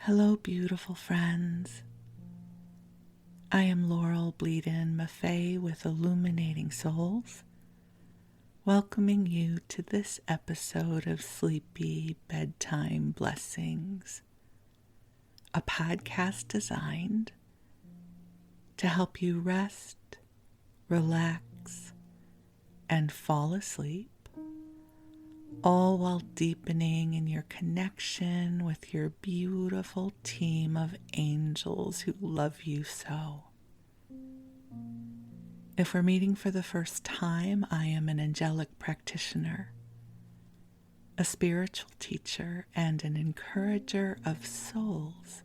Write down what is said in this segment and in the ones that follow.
Hello, beautiful friends. I am Bleadon-Maffei with Illuminating Souls, welcoming you to this episode of Sleepy Bedtime Blessings, a podcast designed to help you rest, relax, and fall asleep, all while deepening in your connection with your beautiful team of angels who love you so. If we're meeting for the first time, I am an angelic practitioner, a spiritual teacher, and an encourager of souls.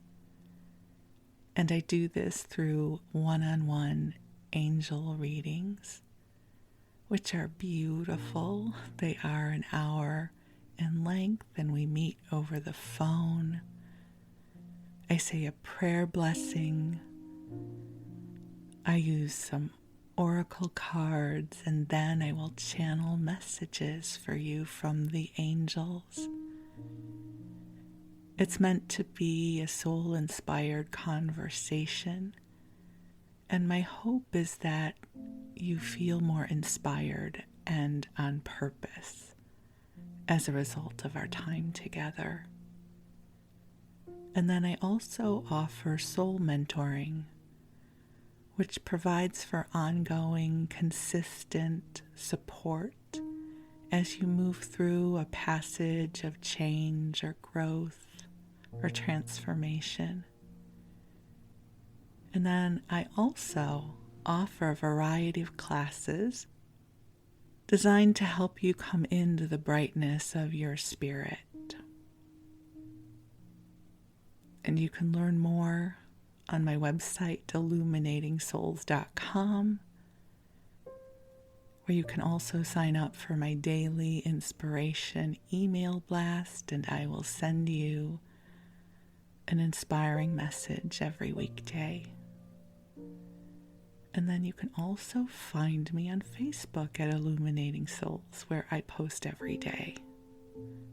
And I do this through one-on-one angel readings, which are beautiful. They are an hour in length, and we meet over the phone. I say a prayer blessing. I use some oracle cards, and then I will channel messages for you from the angels. It's meant to be a soul-inspired conversation, and my hope is that you feel more inspired and on purpose as a result of our time together. And then I also offer soul mentoring, which provides for ongoing, consistent support as you move through a passage of change or growth or transformation. And then I also offer a variety of classes designed to help you come into the brightness of your spirit. And you can learn more on my website, illuminatingsouls.com, where you can also sign up for my daily inspiration email blast, and I will send you an inspiring message every weekday. And then you can also find me on Facebook at Illuminating Souls, where I post every day.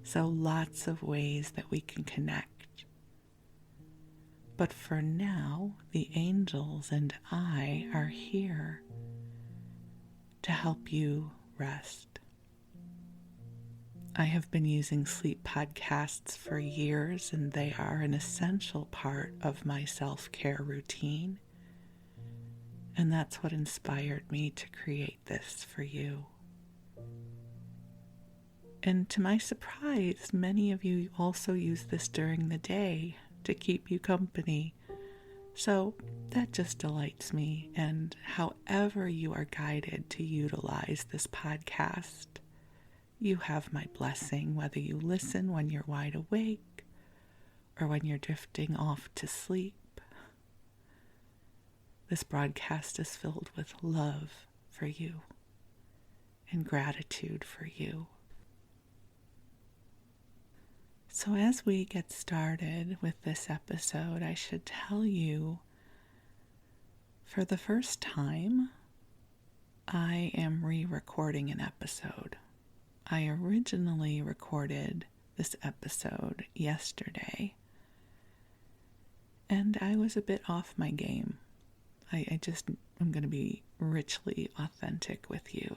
So lots of ways that we can connect. But for now, the angels and I are here to help you rest. I have been using sleep podcasts for years, and they are an essential part of my self-care routine. And that's what inspired me to create this for you. And to my surprise, many of you also use this during the day to keep you company. So that just delights me. And however you are guided to utilize this podcast, you have my blessing, whether you listen when you're wide awake or when you're drifting off to sleep. This broadcast is filled with love for you and gratitude for you. So as we get started with this episode, I should tell you, for the first time, I am re-recording an episode. I originally recorded this episode yesterday, and I was a bit off my game. I'm going to be richly authentic with you.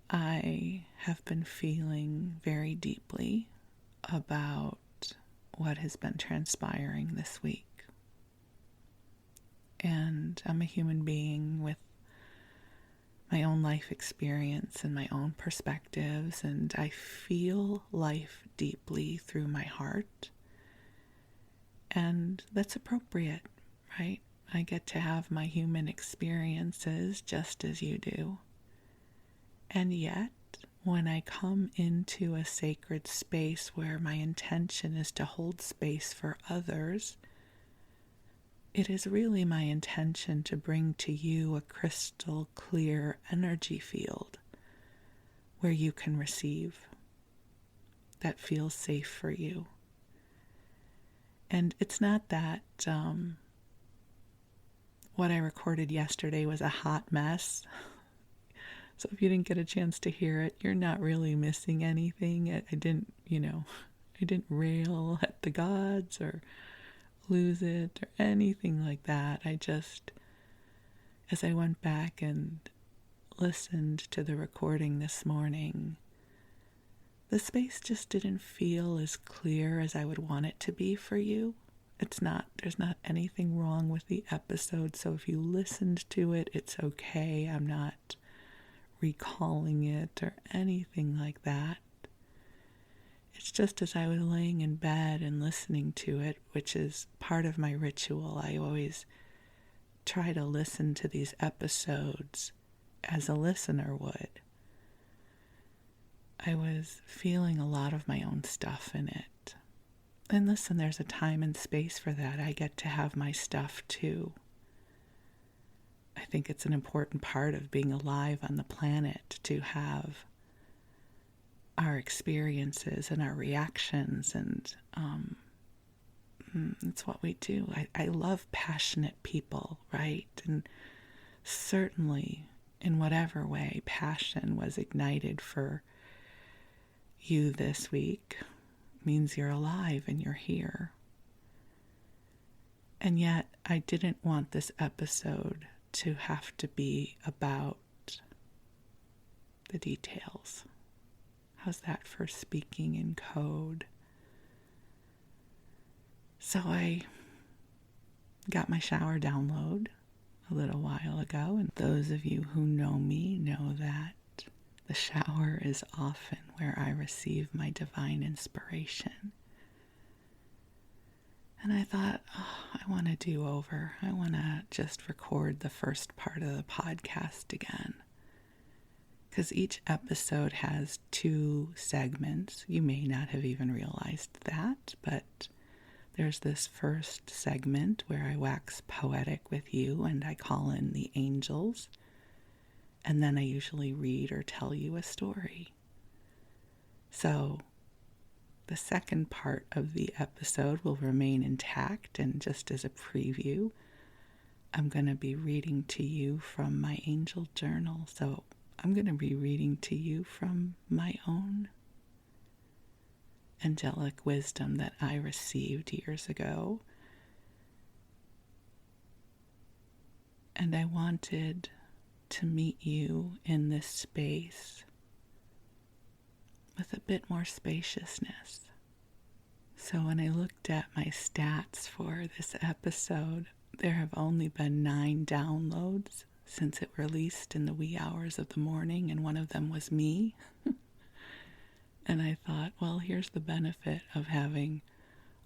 I have been feeling very deeply about what has been transpiring this week. And I'm a human being with my own life experience and my own perspectives, and I feel life deeply through my heart. And that's appropriate, right? I get to have my human experiences just as you do. And yet, when I come into a sacred space where my intention is to hold space for others, it is really my intention to bring to you a crystal clear energy field where you can receive, that feels safe for you. And it's not that what I recorded yesterday was a hot mess. So if you didn't get a chance to hear it, you're not really missing anything. I didn't, I didn't rail at the gods or lose it or anything like that. I just, as I went back and listened to the recording this morning, the space just didn't feel as clear as I would want it to be for you. There's not anything wrong with the episode, so if you listened to it, it's okay. I'm not recalling it or anything like that. It's just as I was laying in bed and listening to it, which is part of my ritual. I always try to listen to these episodes as a listener would. I was feeling a lot of my own stuff in it. And listen, there's a time and space for that. I get to have my stuff too. I think it's an important part of being alive on the planet to have our experiences and our reactions, and it's what we do. I love passionate people, right? And certainly in whatever way passion was ignited for you this week means you're alive and you're here. And yet I didn't want this episode to have to be about the details. How's that for speaking in code? So I got my shower download a little while ago, and those of you who know me know that the shower is often where I receive my divine inspiration. And I thought, I want to do over. I want to just record the first part of the podcast again. Because each episode has 2 segments. You may not have even realized that, but there's this first segment where I wax poetic with you and I call in the angels. And then I usually read or tell you a story. So the second part of the episode will remain intact, and just as a preview, I'm going to be reading to you from my angel journal. So I'm going to be reading to you from my own angelic wisdom that I received years ago. And I wanted to meet you in this space with a bit more spaciousness. So when I looked at my stats for this episode, there have only been 9 downloads since it released in the wee hours of the morning, and one of them was me. And I thought, well, here's the benefit of having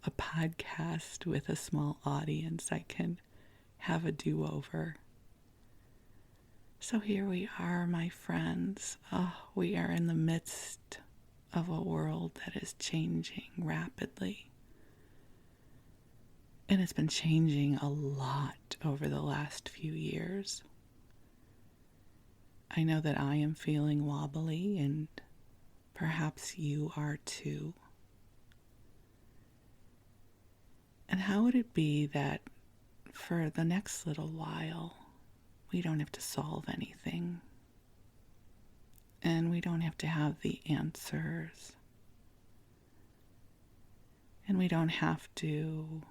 a podcast with a small audience. I can have a do-over. So here we are, my friends. We are in the midst of a world that is changing rapidly. And it's been changing a lot over the last few years. I know that I am feeling wobbly, and perhaps you are too. And how would it be that for the next little while, we don't have to solve anything, and we don't have to have the answers, and we don't have to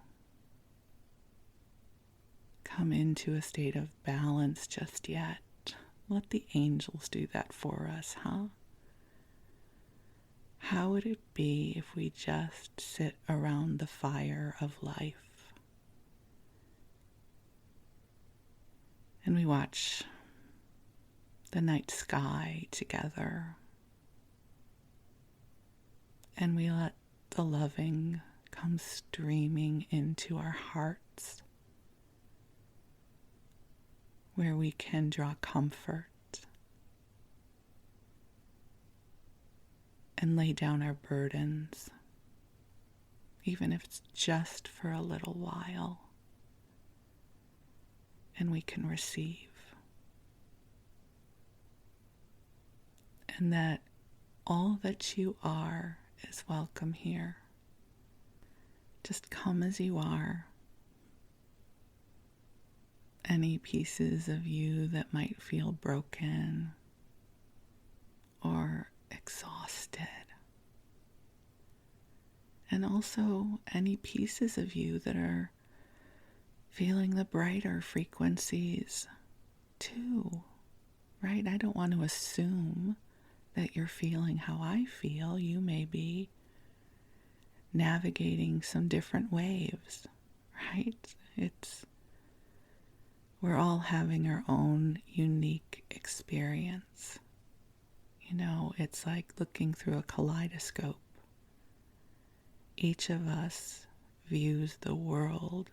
come into a state of balance just yet. Let the angels do that for us, huh? How would it be if we just sit around the fire of life and we watch the night sky together, and we let the loving come streaming into our hearts, where we can draw comfort and lay down our burdens, even if it's just for a little while, and we can receive. And that all that you are is welcome here. Just come as you are. Any pieces of you that might feel broken or exhausted, And also any pieces of you that are feeling the brighter frequencies too, right? I don't want to assume that you're feeling how I feel. You may be navigating some different waves, right? We're all having our own unique experience. It's like looking through a kaleidoscope. Each of us views the world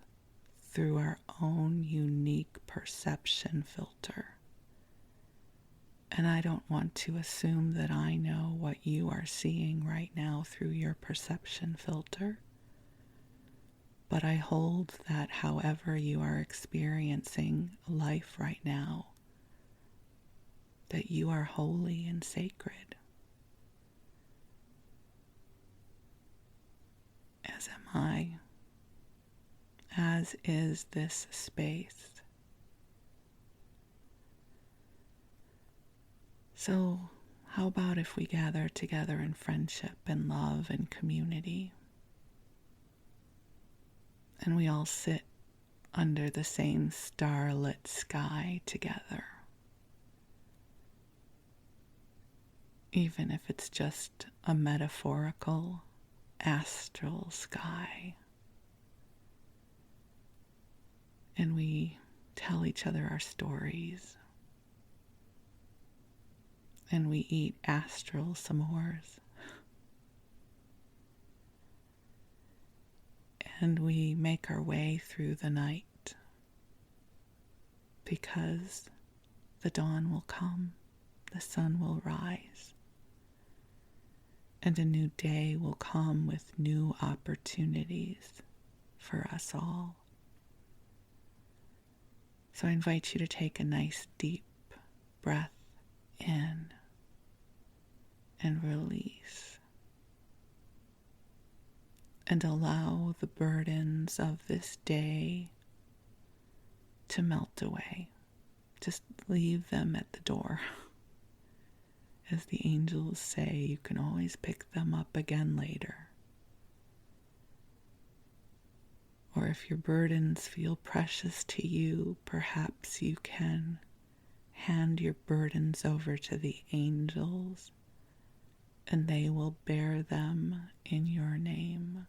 through our own unique perception filter. And I don't want to assume that I know what you are seeing right now through your perception filter. But I hold that however you are experiencing life right now, that you are holy and sacred, as am I, as is this space. So, how about if we gather together in friendship and love and community, and we all sit under the same starlit sky together, even if it's just a metaphorical astral sky, and we tell each other our stories, and we eat astral s'mores, and we make our way through the night, because the dawn will come, the sun will rise, and a new day will come with new opportunities for us all. So I invite you to take a nice deep breath in and release, and allow the burdens of this day to melt away. Just leave them at the door. As the angels say, you can always pick them up again later. Or if your burdens feel precious to you, perhaps you can hand your burdens over to the angels, and they will bear them in your name.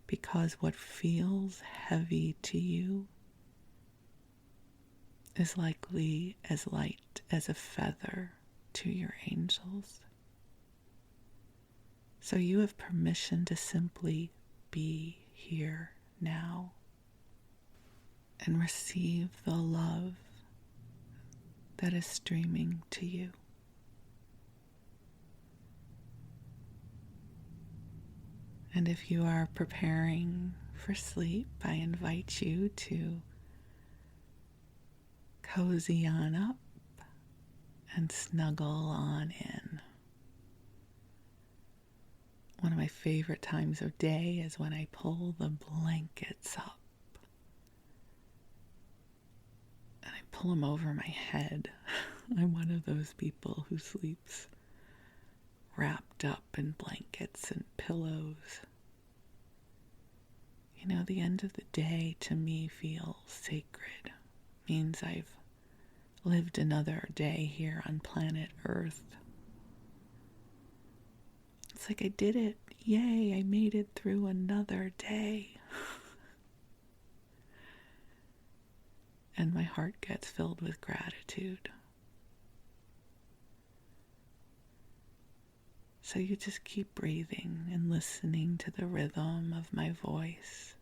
Because what feels heavy to you is likely as light as a feather to your angels. So you have permission to simply be here now and receive the love that is streaming to you. And if you are preparing for sleep, I invite you to cozy on up and snuggle on in. One of my favorite times of day is when I pull the blankets up and I pull them over my head. I'm one of those people who sleeps wrapped up in blankets and pillows. The end of the day to me feels sacred. Means I've lived another day here on planet Earth. It's like I did it. Yay, I made it through another day. And my heart gets filled with gratitude. So you just keep breathing and listening to the rhythm of my voice,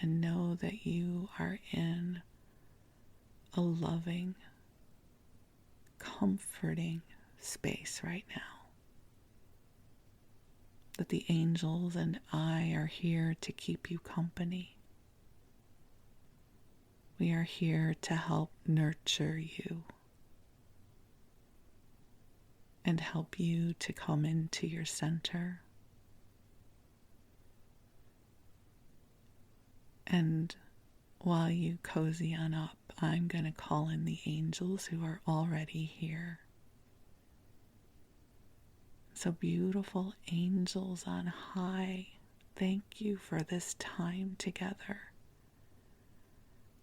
and know that you are in a loving, comforting space right now. That the angels and I are here to keep you company. We are here to help nurture you and help you to come into your center. And while you cozy on up, I'm going to call in the angels who are already here. So beautiful angels on high, thank you for this time together.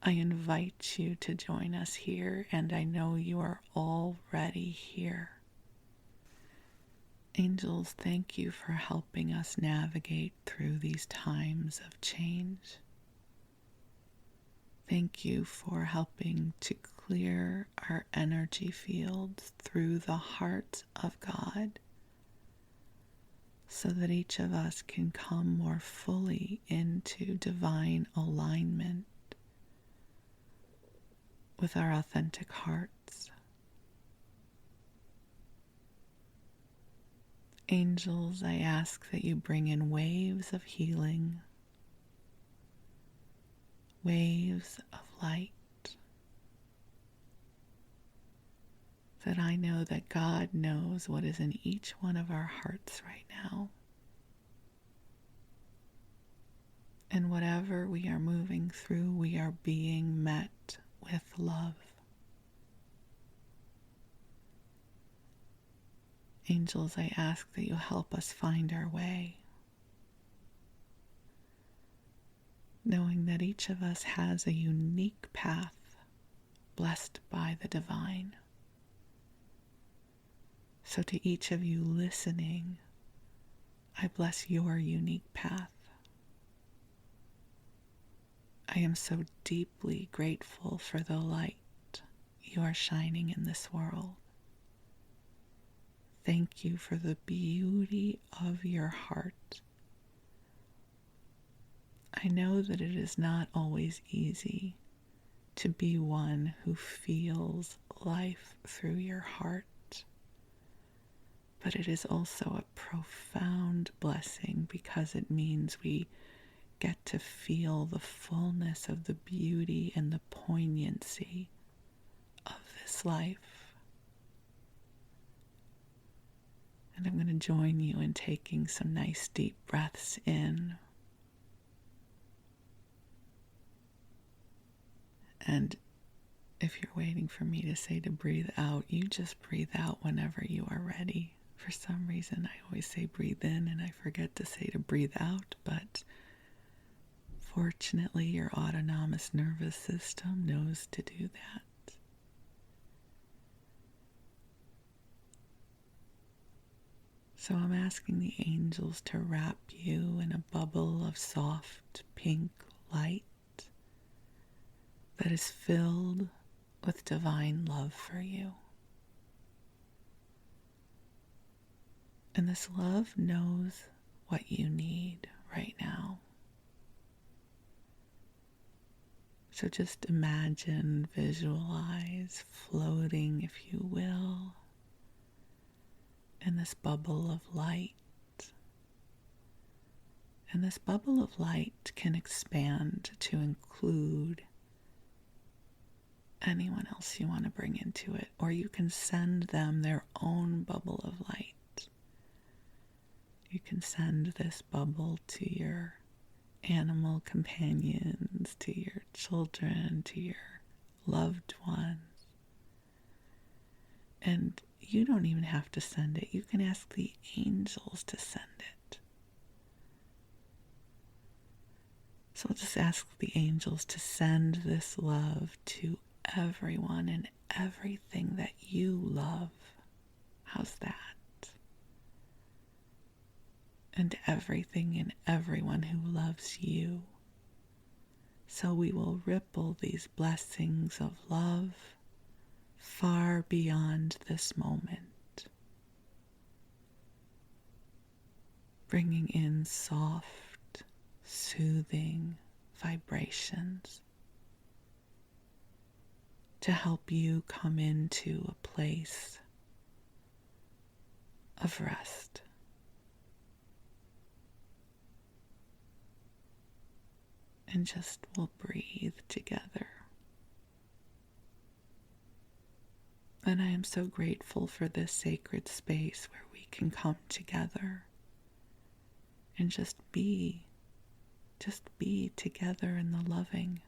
I invite you to join us here, and I know you are already here. Angels, thank you for helping us navigate through these times of change. Thank you for helping to clear our energy fields through the heart of God, so that each of us can come more fully into divine alignment with our authentic hearts. Angels, I ask that you bring in waves of healing, waves of light, that I know that God knows what is in each one of our hearts right now. And whatever we are moving through, we are being met with love. Angels, I ask that you help us find our way, knowing that each of us has a unique path blessed by the divine. So to each of you listening, I bless your unique path. I am so deeply grateful for the light you are shining in this world. Thank you for the beauty of your heart. I know that it is not always easy to be one who feels life through your heart, but it is also a profound blessing because it means we get to feel the fullness of the beauty and the poignancy of this life. And I'm going to join you in taking some nice deep breaths in. And if you're waiting for me to say to breathe out, you just breathe out whenever you are ready. For some reason, I always say breathe in and I forget to say to breathe out, but fortunately, your autonomous nervous system knows to do that. So I'm asking the angels to wrap you in a bubble of soft pink light that is filled with divine love for you. And this love knows what you need right now. So just imagine, visualize, floating, if you will, in this bubble of light. And this bubble of light can expand to include anyone else you want to bring into it, or you can send them their own bubble of light. You can send this bubble to your animal companions, to your children, to your loved ones. And you don't even have to send it. You can ask the angels to send it. So I'll just ask the angels to send this love to everyone and everything that you love. How's that? And everything and everyone who loves you. So we will ripple these blessings of love far beyond this moment, bringing in soft, soothing vibrations to help you come into a place of rest. And just we'll breathe together. And I am so grateful for this sacred space where we can come together and just be together in the loving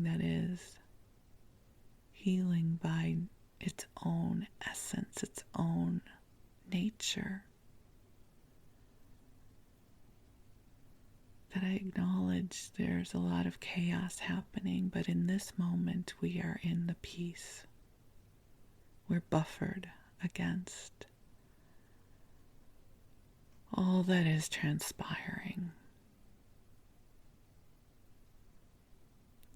that is healing by its own essence, its nature, that I acknowledge there's a lot of chaos happening, but in this moment we are in the peace. We're buffered against all that is transpiring.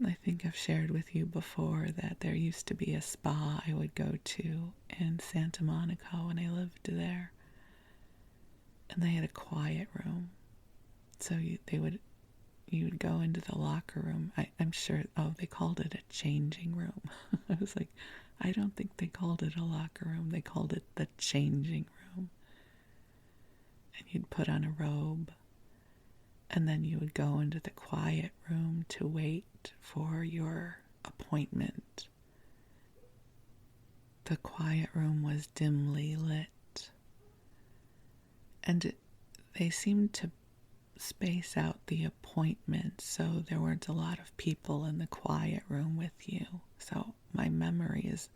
I think I've shared with you before that there used to be a spa I would go to in Santa Monica when I lived there. And they had a quiet room. So you would go into the locker room. I'm sure, they called it a changing room. I was like, I don't think they called it a locker room. They called it the changing room. And you'd put on a robe. And then you would go into the quiet room to wait for your appointment. The quiet room was dimly lit. And they seemed to space out the appointment so there weren't a lot of people in the quiet room with you. So my memory is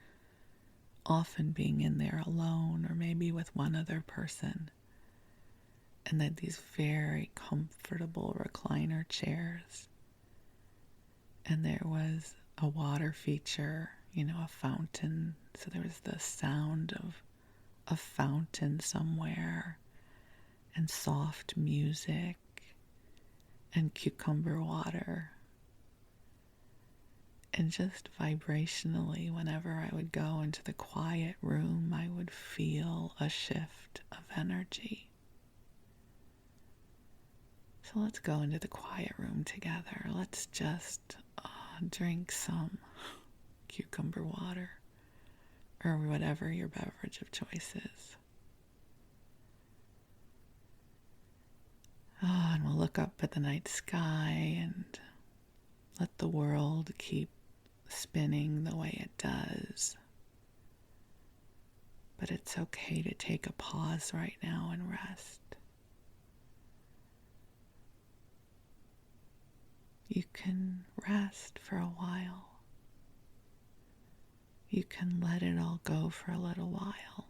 often being in there alone or maybe with one other person. And then these very comfortable recliner chairs. And there was a water feature, a fountain. So there was the sound of a fountain somewhere, and soft music, and cucumber water. And just vibrationally, whenever I would go into the quiet room, I would feel a shift of energy. So let's go into the quiet room together. Let's just drink some cucumber water or whatever your beverage of choice is. And we'll look up at the night sky and let the world keep spinning the way it does. But it's okay to take a pause right now and rest. You can rest for a while. You can let it all go for a little while.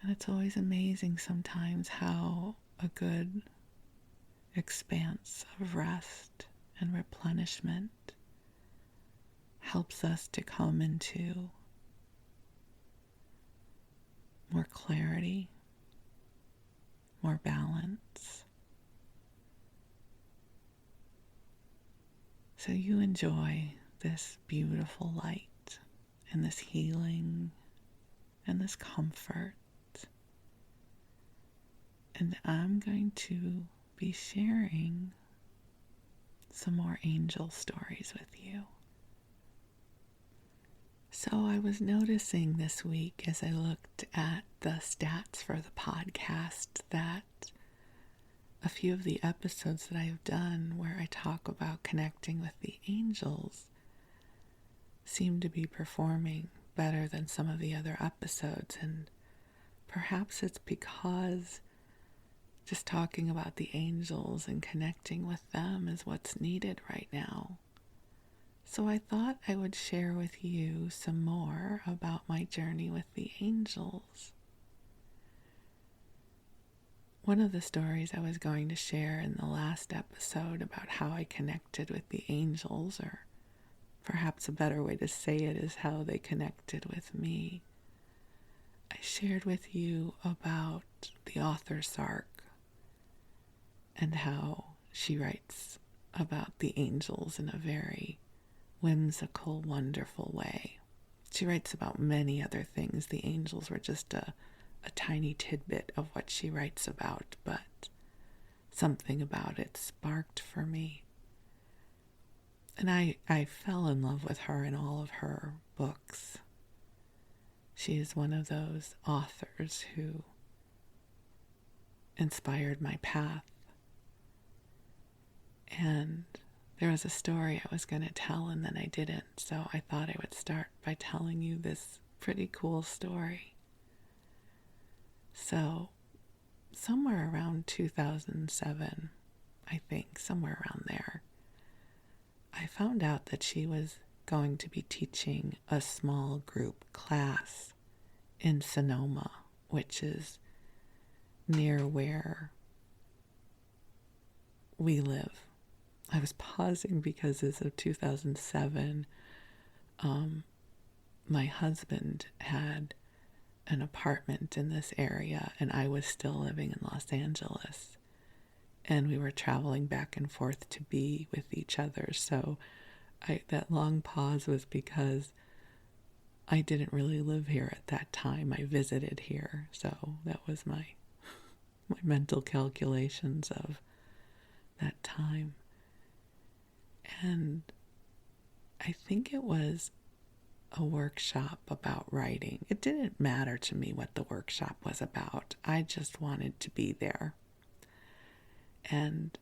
And it's always amazing sometimes how a good expanse of rest and replenishment helps us to come into more clarity, more balance. So you enjoy this beautiful light and this healing and this comfort. And I'm going to be sharing some more angel stories with you. So I was noticing this week as I looked at the stats for the podcast that a few of the episodes that I have done where I talk about connecting with the angels seem to be performing better than some of the other episodes. And perhaps it's because just talking about the angels and connecting with them is what's needed right now. So I thought I would share with you some more about my journey with the angels. One of the stories I was going to share in the last episode about how I connected with the angels, or perhaps a better way to say it is how they connected with me. I shared with you about the author Sark and how she writes about the angels in a very whimsical, wonderful way. She writes about many other things. The angels were just a tiny tidbit of what she writes about, but something about it sparked for me. And I fell in love with her in all of her books. She is one of those authors who inspired my path. And there was a story I was going to tell and then I didn't, so I thought I would start by telling you this pretty cool story. So, somewhere around 2007, I think, somewhere around there, I found out that she was going to be teaching a small group class in Sonoma, which is near where we live. I was pausing because as of 2007, my husband had an apartment in this area, and I was still living in Los Angeles. And we were traveling back and forth to be with each other. So that long pause was because I didn't really live here at that time. I visited here. So that was my mental calculations of that time. And I think it was a workshop about writing. It didn't matter to me what the workshop was about. I just wanted to be there. And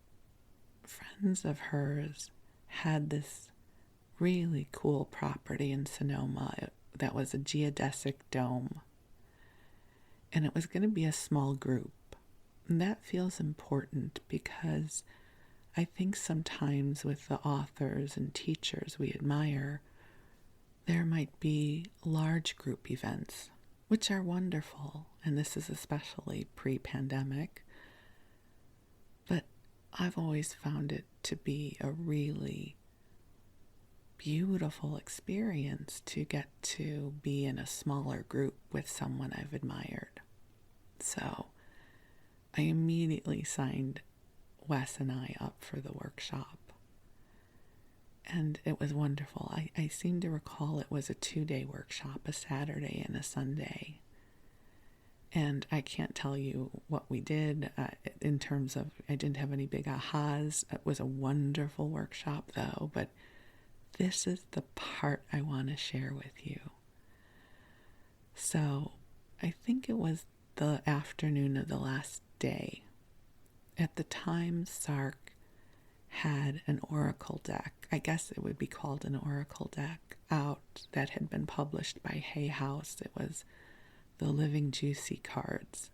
friends of hers had this really cool property in Sonoma that was a geodesic dome. And it was going to be a small group. And that feels important because I think sometimes with the authors and teachers we admire, there might be large group events, which are wonderful. And this is especially pre-pandemic. But I've always found it to be a really beautiful experience to get to be in a smaller group with someone I've admired. So I immediately signed Wes and I up for the workshop. And it was wonderful. I seem to recall it was a 2-day workshop, a Saturday and a Sunday. And I can't tell you what we did in terms of, I didn't have any big ahas. It was a wonderful workshop though, but this is the part I want to share with you. So I think it was the afternoon of the last day. At the time, Sark had an oracle deck, I guess it would be called an oracle deck, out that had been published by Hay House. It was the Living Juicy cards.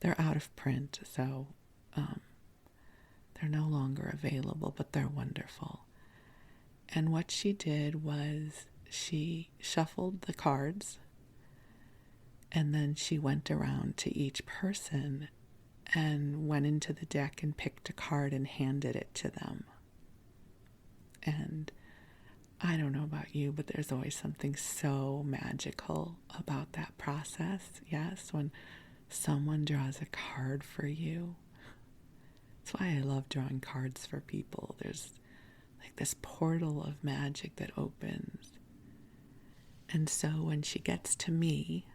They're out of print, so they're no longer available, but they're wonderful. And what she did was she shuffled the cards, and then she went around to each person and went into the deck and picked a card and handed it to them. And I don't know about you, but there's always something so magical about that process. Yes, when someone draws a card for you. That's why I love drawing cards for people. There's like this portal of magic that opens. And so when she gets to me,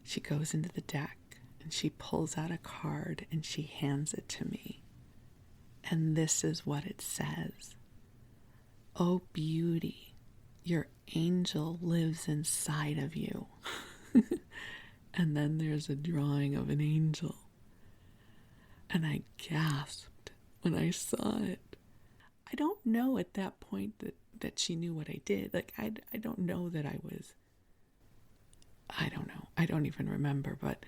she goes into the deck and she pulls out a card and she hands it to me. And this is what it says. Oh, beauty, your angel lives inside of you. And then there's a drawing of an angel. And I gasped when I saw it. I don't know at that point that she knew what I did. Like, I don't know that I was, I don't know. I don't even remember, but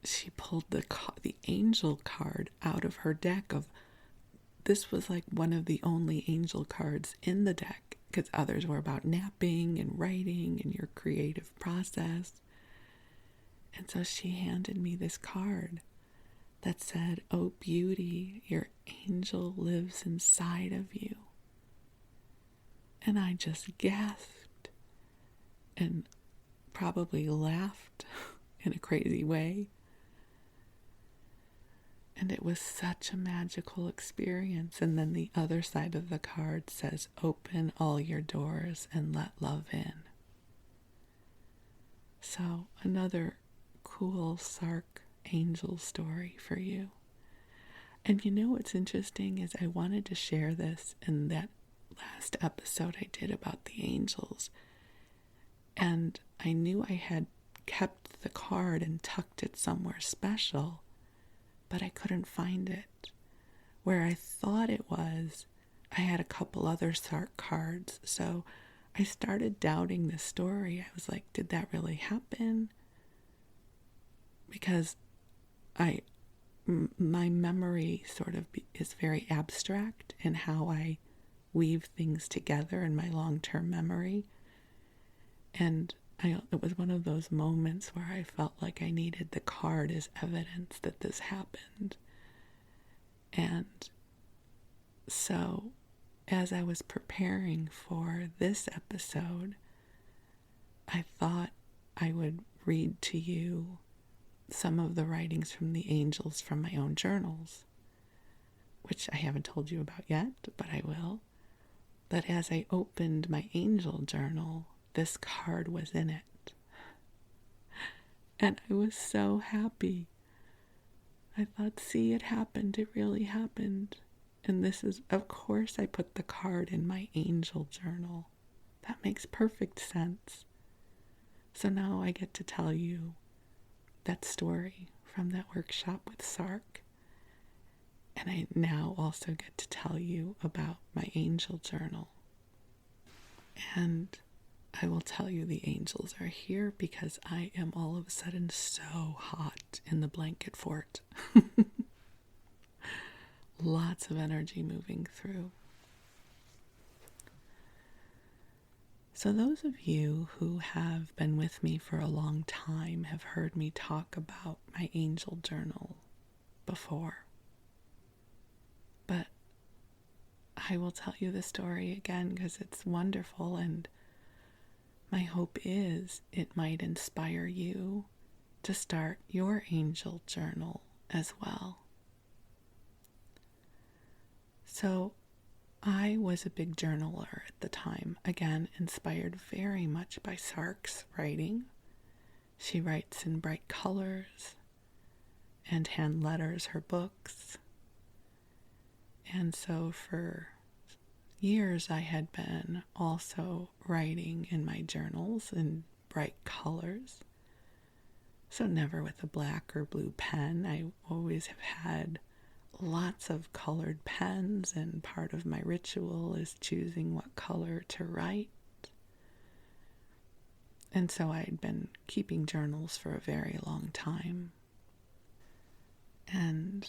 she pulled the angel card out of her deck of, this was like one of the only angel cards in the deck, because others were about napping and writing and your creative process. And so she handed me this card that said, oh, beauty, your angel lives inside of you. And I just gasped and probably laughed in a crazy way. And it was such a magical experience. And then the other side of the card says, open all your doors and let love in. So another cool Sark angel story for you. And you know what's interesting is I wanted to share this in that last episode I did about the angels. And I knew I had kept the card and tucked it somewhere special, but I couldn't find it. Where I thought it was, I had a couple other Sark cards. So I started doubting this story. I was like, did that really happen? Because my memory sort of is very abstract in how I weave things together in my long-term memory. And it was one of those moments where I felt like I needed the card as evidence that this happened. And so, as I was preparing for this episode, I thought I would read to you some of the writings from the angels from my own journals, which I haven't told you about yet, but I will. But as I opened my angel journal, this card was in it. And I was so happy. I thought, see, it happened. It really happened. And this is, of course, I put the card in my angel journal. That makes perfect sense. So now I get to tell you that story from that workshop with Sark. And I now also get to tell you about my angel journal. And I will tell you the angels are here because I am all of a sudden so hot in the blanket fort. Lots of energy moving through. So those of you who have been with me for a long time have heard me talk about my angel journal before. But I will tell you the story again because it's wonderful, and my hope is it might inspire you to start your angel journal as well. So I was a big journaler at the time, again, inspired very much by Sark's writing. She writes in bright colors and hand letters her books. And so for years I had been also writing in my journals in bright colors. So never with a black or blue pen. I always have had lots of colored pens, and part of my ritual is choosing what color to write. And so I'd been keeping journals for a very long time. And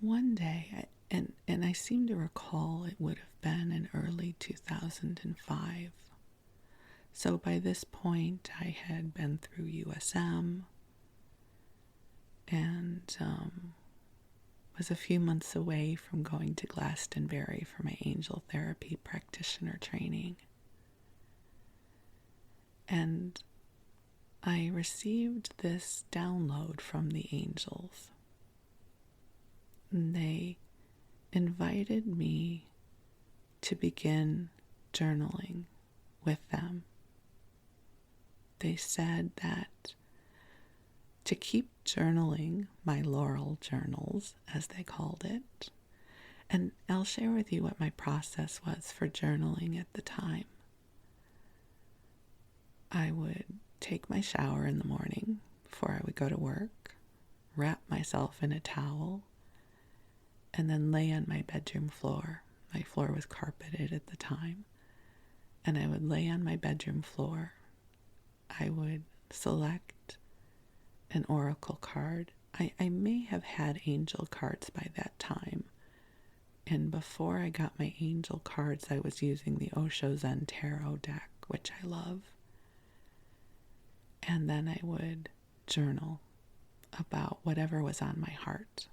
one day, and I seem to recall it would have been in early 2005. So by this point, I had been through USM and was a few months away from going to Glastonbury for my angel therapy practitioner training. And I received this download from the angels. And they invited me to begin journaling with them. They said that to keep journaling my laurel journals, as they called it, and I'll share with you what my process was for journaling at the time. I would take my shower in the morning before I would go to work, wrap myself in a towel, and then lay on my bedroom floor. My floor was carpeted at the time. And I would lay on my bedroom floor. I would select an oracle card. I may have had angel cards by that time. And before I got my angel cards, I was using the Osho Zen Tarot deck, which I love. And then I would journal about whatever was on my heart.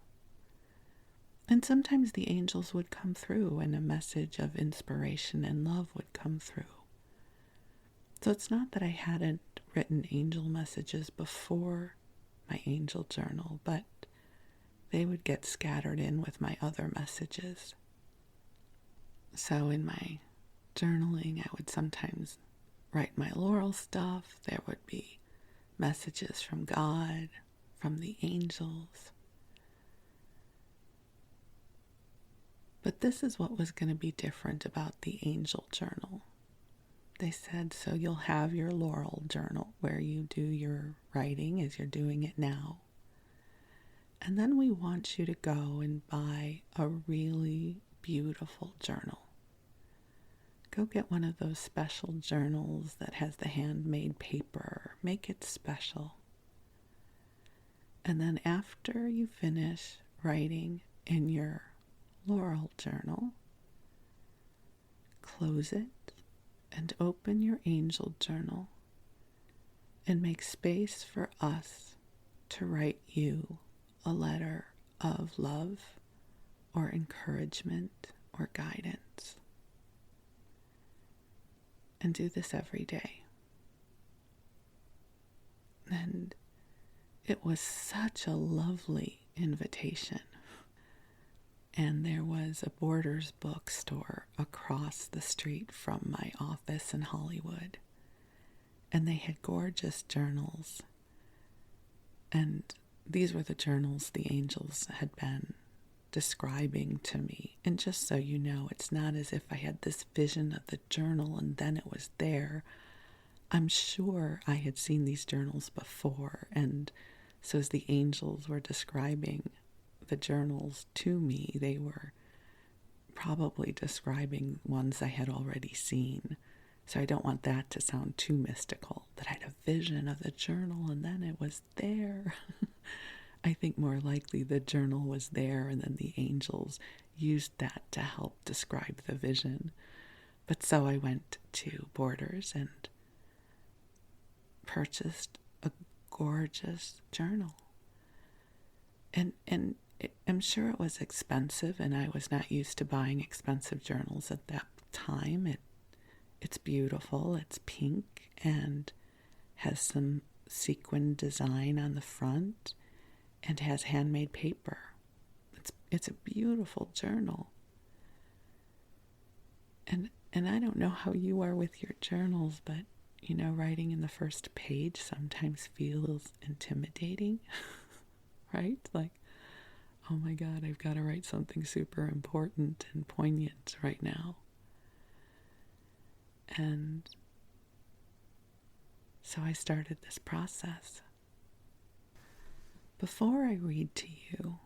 And sometimes the angels would come through and a message of inspiration and love would come through. So it's not that I hadn't written angel messages before my angel journal, but they would get scattered in with my other messages. So in my journaling, I would sometimes write my laurel stuff. There would be messages from God, from the angels. But this is what was going to be different about the angel journal. They said, so you'll have your laurel journal where you do your writing as you're doing it now. And then we want you to go and buy a really beautiful journal. Go get one of those special journals that has the handmade paper. Make it special. And then after you finish writing in your laurel journal, close it and open your angel journal and make space for us to write you a letter of love or encouragement or guidance. And do this every day. And it was such a lovely invitation. And there was a Borders bookstore across the street from my office in Hollywood. And they had gorgeous journals. And these were the journals the angels had been describing to me. And just so you know, it's not as if I had this vision of the journal and then it was there. I'm sure I had seen these journals before. And so as the angels were describing the journals to me, they were probably describing ones I had already seen. So I don't want that to sound too mystical, that I had a vision of the journal and then it was there. I think more likely the journal was there and then the angels used that to help describe the vision. But so I went to Borders and purchased a gorgeous journal. And I'm sure it was expensive, and I was not used to buying expensive journals at that time. It's beautiful. It's pink and has some sequin design on the front and has handmade paper. It's a beautiful journal. And I don't know how you are with your journals, but writing in the first page sometimes feels intimidating, right? Like, oh my God, I've got to write something super important and poignant right now. And so I started this process. Before I read to you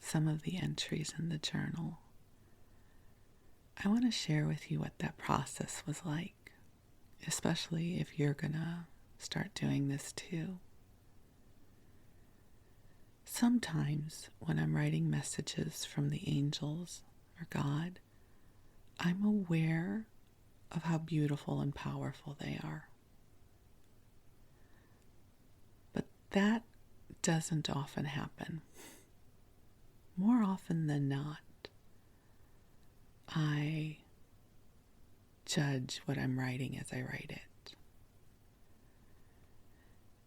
some of the entries in the journal, I want to share with you what that process was like, especially if you're going to start doing this too. Sometimes when I'm writing messages from the angels or God, I'm aware of how beautiful and powerful they are. But that doesn't often happen. More often than not, I judge what I'm writing as I write it.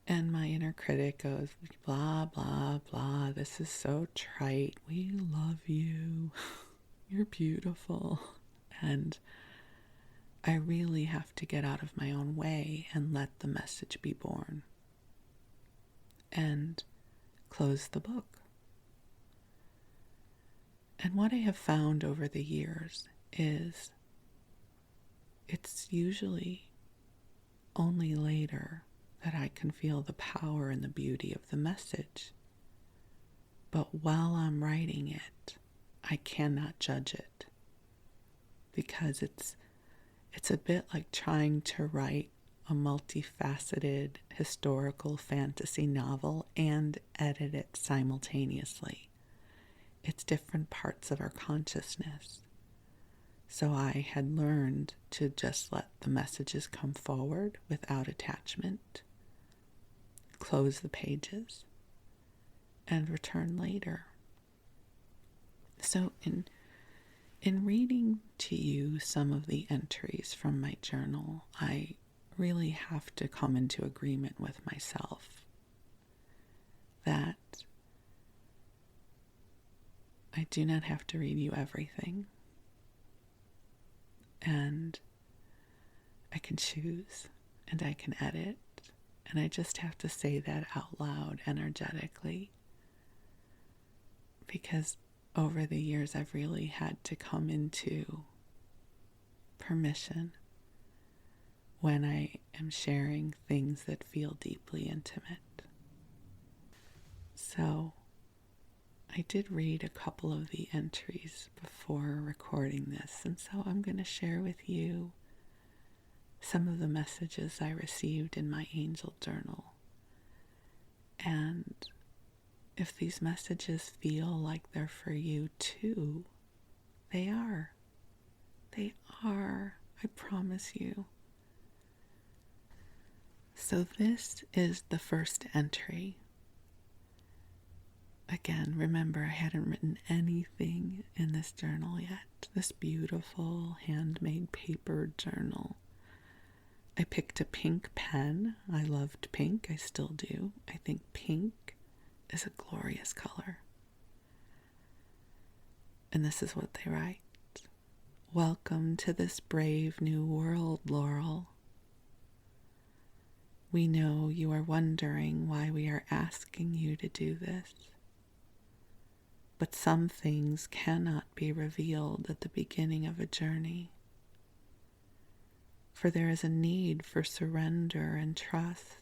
And my inner critic goes, blah, blah, blah, this is so trite. We love you. You're beautiful. And I really have to get out of my own way and let the message be born. And close the book. And what I have found over the years is it's usually only later that I can feel the power and the beauty of the message. But while I'm writing it, I cannot judge it, because it's a bit like trying to write a multifaceted historical fantasy novel and edit it simultaneously. It's different parts of our consciousness. So I had learned to just let the messages come forward without attachment, close the pages, and return later. So in reading to you some of the entries from my journal, I really have to come into agreement with myself that I do not have to read you everything. And I can choose and I can edit, and I just have to say that out loud energetically, because over the years I've really had to come into permission when I am sharing things that feel deeply intimate. So I did read a couple of the entries before recording this, and so I'm going to share with you some of the messages I received in my angel journal. And if these messages feel like they're for you too, they are. They are. I promise you. So this is the first entry. Again, remember, I hadn't written anything in this journal yet. This beautiful handmade paper journal. I picked a pink pen. I loved pink. I still do. I think pink is a glorious color. And this is what they write. Welcome to this brave new world, Laurel. We know you are wondering why we are asking you to do this. But some things cannot be revealed at the beginning of a journey. For there is a need for surrender and trust.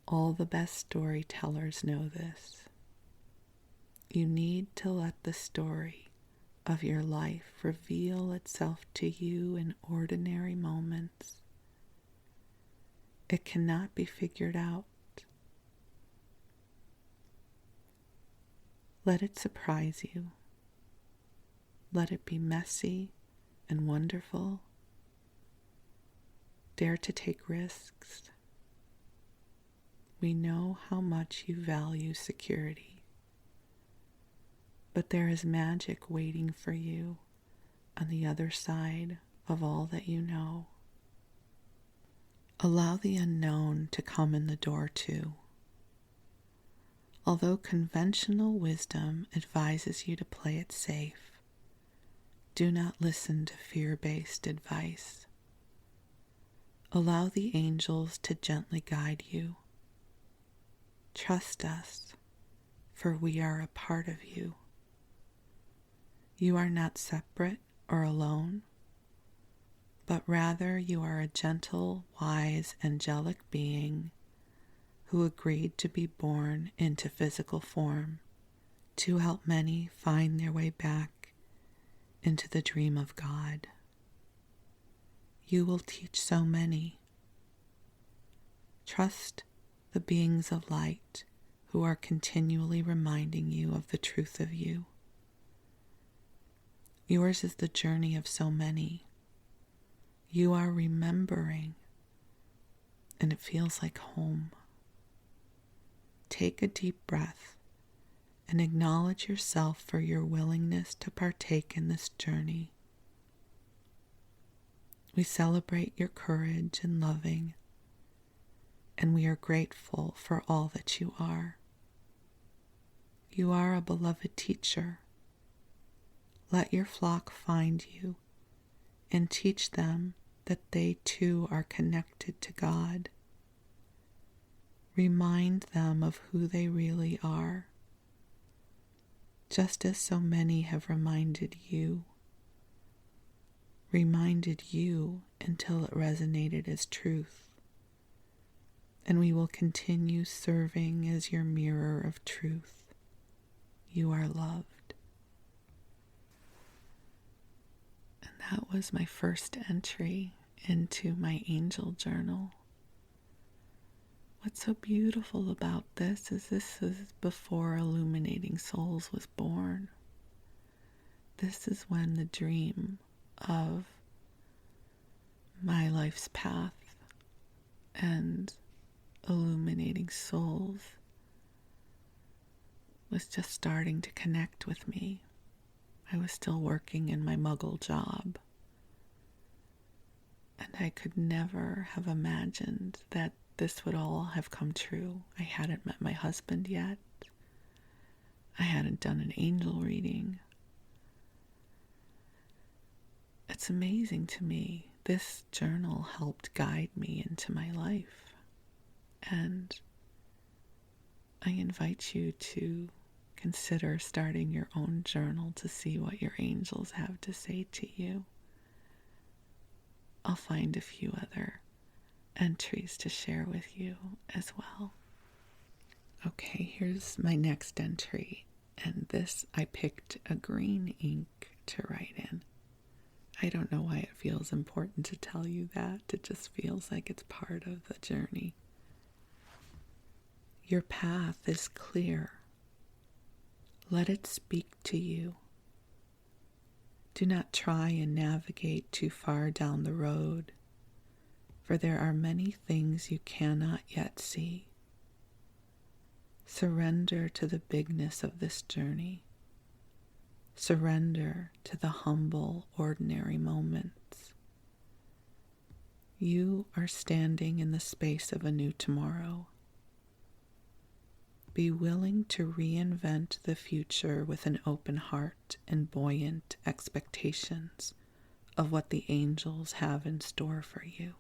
All the best storytellers know this. You need to let the story of your life reveal itself to you in ordinary moments. It cannot be figured out. Let it surprise you. Let it be messy and wonderful. Dare to take risks. We know how much you value security, but there is magic waiting for you on the other side of all that you know. Allow the unknown to come in the door too. Although conventional wisdom advises you to play it safe, do not listen to fear-based advice. Allow the angels to gently guide you. Trust us, for we are a part of you. You are not separate or alone, but rather you are a gentle, wise, angelic being who agreed to be born into physical form to help many find their way back into the dream of God. You will teach so many. Trust the beings of light who are continually reminding you of the truth of you. Yours is the journey of so many. You are remembering, and it feels like home. Take a deep breath and acknowledge yourself for your willingness to partake in this journey. We celebrate your courage and loving, and we are grateful for all that you are. You are a beloved teacher. Let your flock find you and teach them that they too are connected to God. Remind them of who they really are, just as so many have reminded you until it resonated as truth. And we will continue serving as your mirror of truth. You are loved. And that was my first entry into my angel journal. What's so beautiful about this is before Illuminating Souls was born. This is when the dream of my life's path and Illuminating Souls was just starting to connect with me. I was still working in my muggle job, and I could never have imagined that this would all have come true. I hadn't met my husband yet. I hadn't done an angel reading. It's amazing to me. This journal helped guide me into my life. And I invite you to consider starting your own journal to see what your angels have to say to you. I'll find a few other entries to share with you as well. Okay, here's my next entry, and this I picked a green ink to write in. I don't know why it feels important to tell you that. It just feels like it's part of the journey. Your path is clear. Let it speak to you. Do not try and navigate too far down the road. for there are many things you cannot yet see. Surrender to the bigness of this journey. Surrender to the humble, ordinary moments. You are standing in the space of a new tomorrow. Be willing to reinvent the future with an open heart and buoyant expectations of what the angels have in store for you.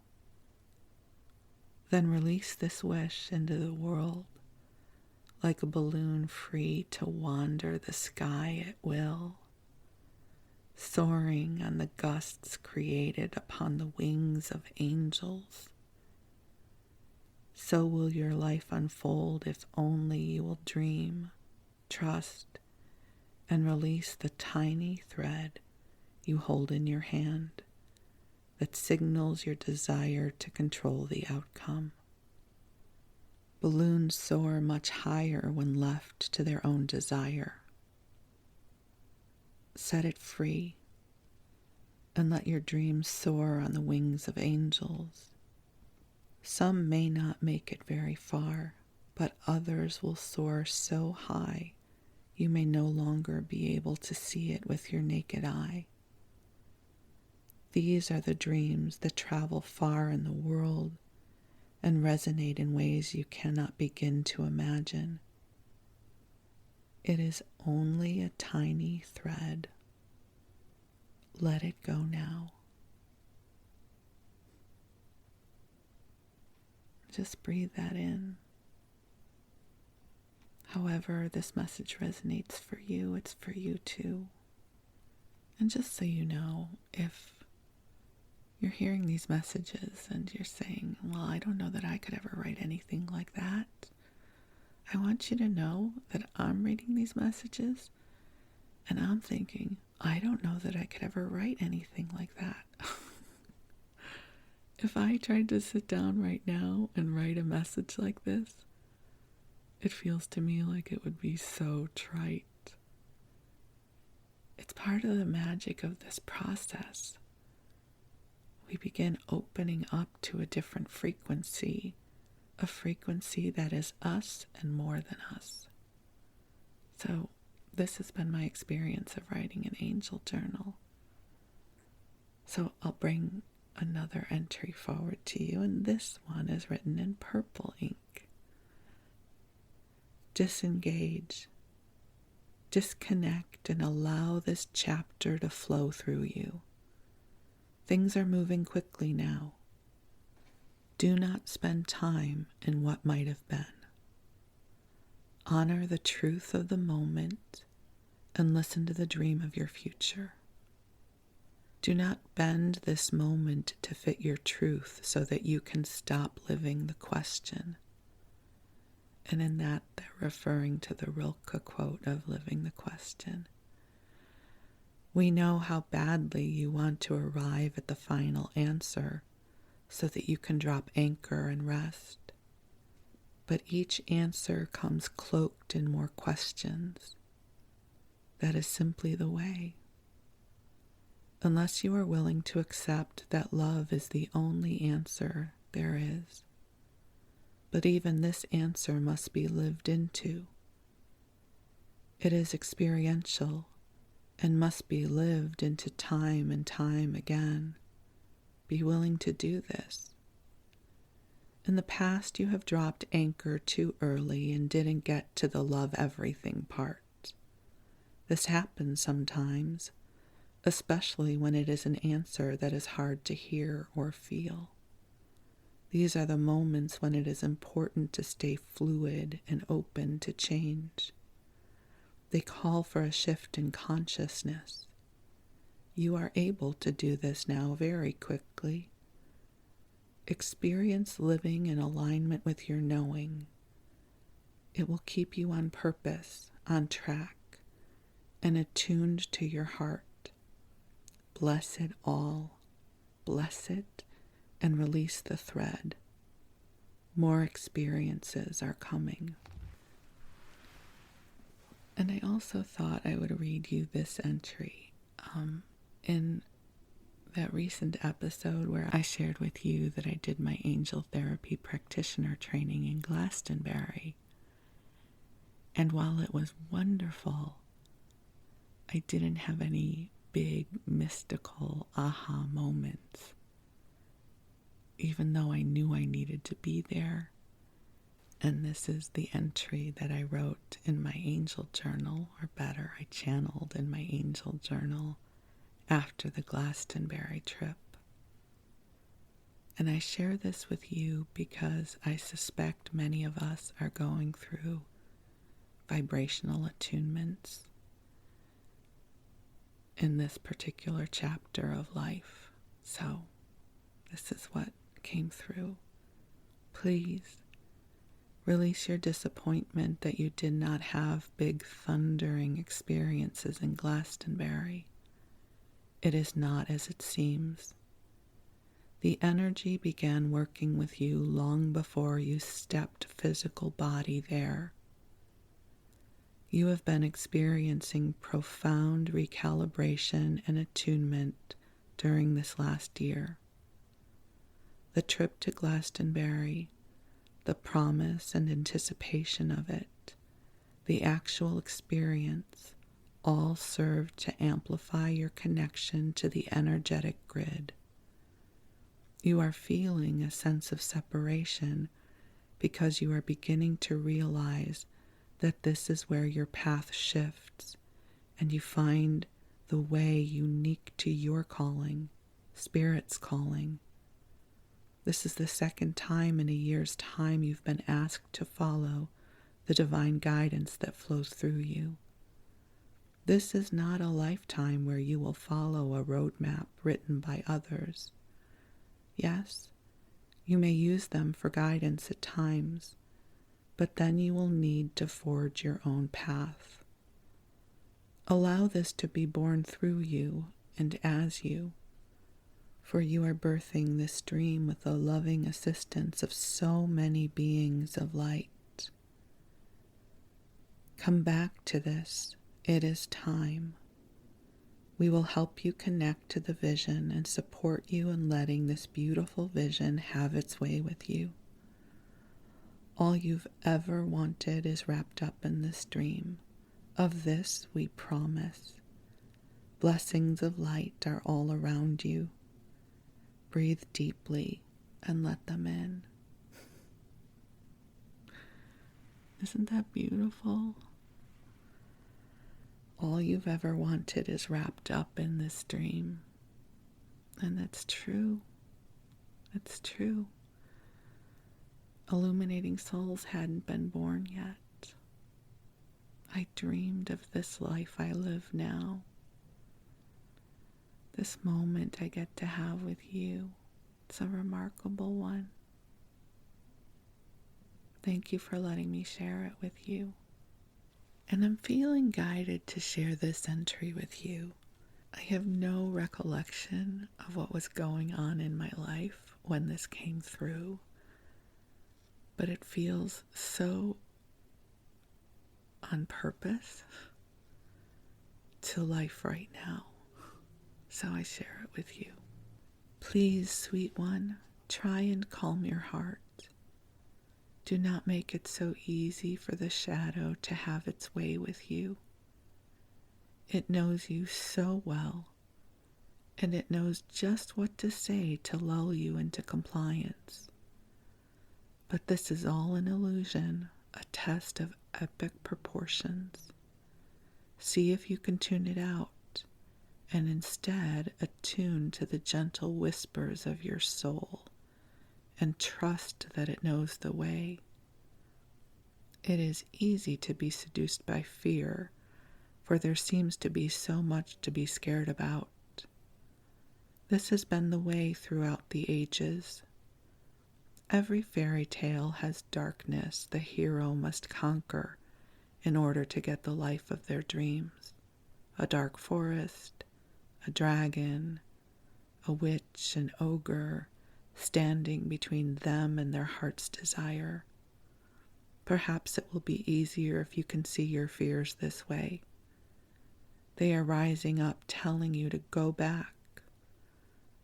Then release this wish into the world like a balloon free to wander the sky at will, soaring on the gusts created upon the wings of angels. So will your life unfold if only you will dream, trust, and release the tiny thread you hold in your hand that signals your desire to control the outcome. Balloons soar much higher when left to their own desire. Set it free and let your dreams soar on the wings of angels. Some may not make it very far, but others will soar so high you may no longer be able to see it with your naked eye. These are the dreams that travel far in the world and resonate in ways you cannot begin to imagine. It is only a tiny thread. Let it go now. Just breathe that in. However this message resonates for you, it's for you too. And just so you know, if you're hearing these messages and you're saying, well, I don't know that I could ever write anything like that, I want you to know that I'm reading these messages and I'm thinking, I don't know that I could ever write anything like that. If I tried to sit down right now and write a message like this, it feels to me like it would be so trite. It's part of the magic of this process. We begin opening up to a different frequency, a frequency that is us and more than us. So this has been my experience of writing an angel journal. So I'll bring another entry forward to you, and this one is written in purple ink. Disengage, disconnect, and allow this chapter to flow through you. Things are moving quickly now. Do not spend time in what might have been. Honor the truth of the moment and listen to the dream of your future. Do not bend this moment to fit your truth so that you can stop living the question. And in that, they're referring to the Rilke quote of living the question. We know how badly you want to arrive at the final answer so that you can drop anchor and rest. But each answer comes cloaked in more questions. That is simply the way. Unless you are willing to accept that love is the only answer there is. But even this answer must be lived into. It is experiential and must be lived into time and time again. Be willing to do this. In the past, you have dropped anchor too early and didn't get to the love everything part. This happens sometimes, especially when it is an answer that is hard to hear or feel. These are the moments when it is important to stay fluid and open to change. They call for a shift in consciousness. You are able to do this now very quickly. Experience living in alignment with your knowing. It will keep you on purpose, on track, and attuned to your heart. Bless it all. Bless it and release the thread. More experiences are coming. And I also thought I would read you this entry. In that recent episode where I shared with you that I did my angel therapy practitioner training in Glastonbury. And while it was wonderful, I didn't have any big mystical aha moments, even though I knew I needed to be there. And this is the entry that I wrote in my angel journal, or better, I channeled in my angel journal after the Glastonbury trip. And I share this with you because I suspect many of us are going through vibrational attunements in this particular chapter of life. So this is what came through. Please release your disappointment that you did not have big thundering experiences in Glastonbury. It is not as it seems. The energy began working with you long before you stepped physical body there. You have been experiencing profound recalibration and attunement during this last year. The trip to Glastonbury, the promise and anticipation of it, the actual experience, all serve to amplify your connection to the energetic grid. You are feeling a sense of separation because you are beginning to realize that this is where your path shifts and you find the way unique to your calling, Spirit's calling. This is the second time in a year's time you've been asked to follow the divine guidance that flows through you. This is not a lifetime where you will follow a roadmap written by others. Yes, you may use them for guidance at times, but then you will need to forge your own path. Allow this to be born through you and as you, for you are birthing this dream with the loving assistance of so many beings of light. Come back to this. It is time. We will help you connect to the vision and support you in letting this beautiful vision have its way with you. All you've ever wanted is wrapped up in this dream. Of this we promise. Blessings of light are all around you. Breathe deeply and let them in. Isn't that beautiful? All you've ever wanted is wrapped up in this dream. And that's true. It's true. Illuminating souls hadn't been born yet. I dreamed of this life I live now. This moment I get to have with you. It's a remarkable one. Thank you for letting me share it with you. And I'm feeling guided to share this entry with you. I have no recollection of what was going on in my life when this came through, but it feels so on purpose to life right now. So I share it with you. Please, sweet one, try and calm your heart. Do not make it so easy for the shadow to have its way with you. It knows you so well, and it knows just what to say to lull you into compliance. But this is all an illusion, a test of epic proportions. See if you can tune it out, and instead attune to the gentle whispers of your soul, and trust that it knows the way. It is easy to be seduced by fear, for there seems to be so much to be scared about. This has been the way throughout the ages. Every fairy tale has darkness the hero must conquer in order to get the life of their dreams. A dark forest, a dragon, a witch, an ogre, standing between them and their heart's desire. Perhaps it will be easier if you can see your fears this way. They are rising up, telling you to go back.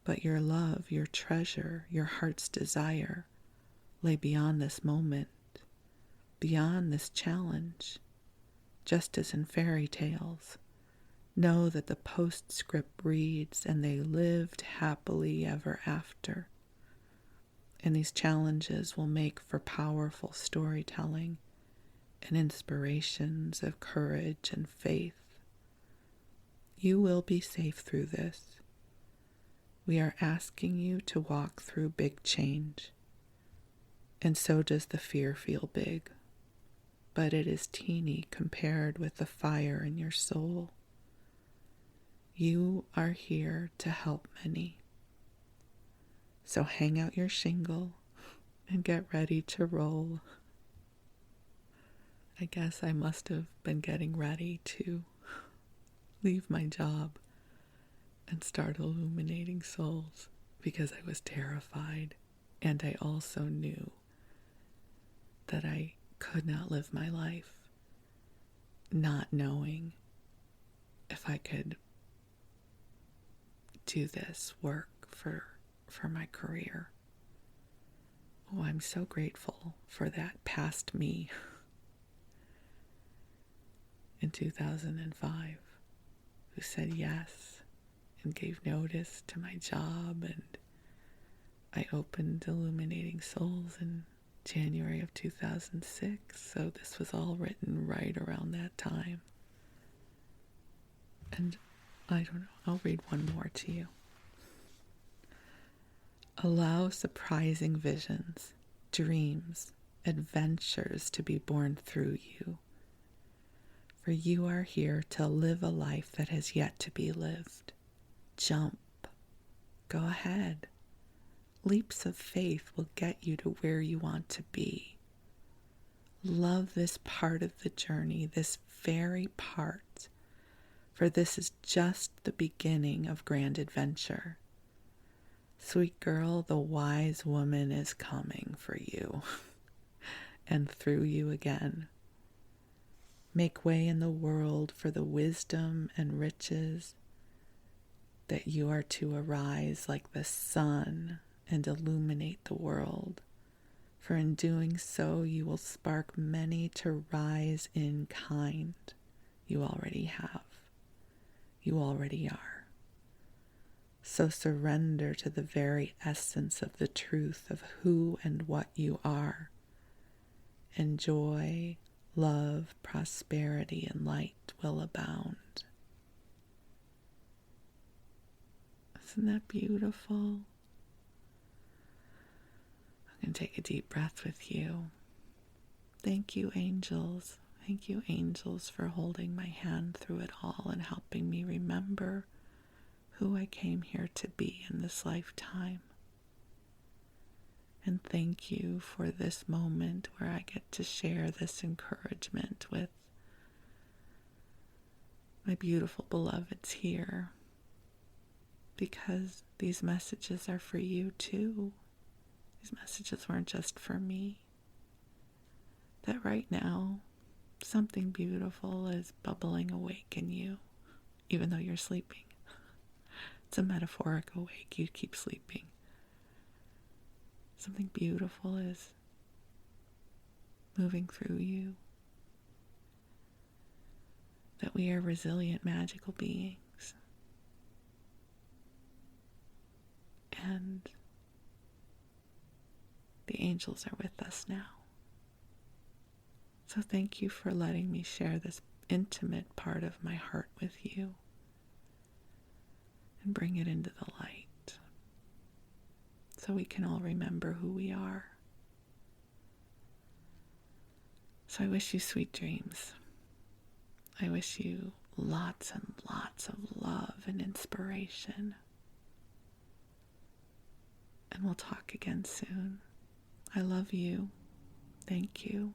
But your love, your treasure, your heart's desire lay beyond this moment, beyond this challenge. Just as in fairy tales, know that the postscript reads, and they lived happily ever after. And these challenges will make for powerful storytelling and inspirations of courage and faith. You will be safe through this. We are asking you to walk through big change. And so does the fear feel big. But it is teeny compared with the fire in your soul. You are here to help many. So hang out your shingle and get ready to roll. I guess I must have been getting ready to leave my job and start illuminating souls because I was terrified, and I also knew that I could not live my life not knowing if I could do this work for my career. Oh, I'm so grateful for that past me in 2005 who said yes and gave notice to my job, and I opened Illuminating Souls in January of 2006, so this was all written right around that time. And I don't know, I'll read one more to you. Allow surprising visions, dreams, adventures to be born through you. For you are here to live a life that has yet to be lived. Jump. Go ahead. Leaps of faith will get you to where you want to be. Love this part of the journey, this very part, for this is just the beginning of grand adventure. Sweet girl, the wise woman is coming for you and through you again. Make way in the world for the wisdom and riches that you are to arise like the sun and illuminate the world. For in doing so, you will spark many to rise in kind. You already have. You already are. So surrender to the very essence of the truth of who and what you are. And joy, love, prosperity, and light will abound. Isn't that beautiful? I'm going to take a deep breath with you. Thank you, angels. Thank you, angels, for holding my hand through it all and helping me remember who I came here to be in this lifetime. And thank you for this moment where I get to share this encouragement with my beautiful beloveds here, because these messages are for you too. These messages weren't just for me. That right now, something beautiful is bubbling awake in you, even though you're sleeping. It's a metaphoric awake. You keep sleeping. Something beautiful is moving through you. That we are resilient, magical beings. And the angels are with us now. So thank you for letting me share this intimate part of my heart with you and bring it into the light so we can all remember who we are. So I wish you sweet dreams. I wish you lots and lots of love and inspiration. And we'll talk again soon. I love you. Thank you.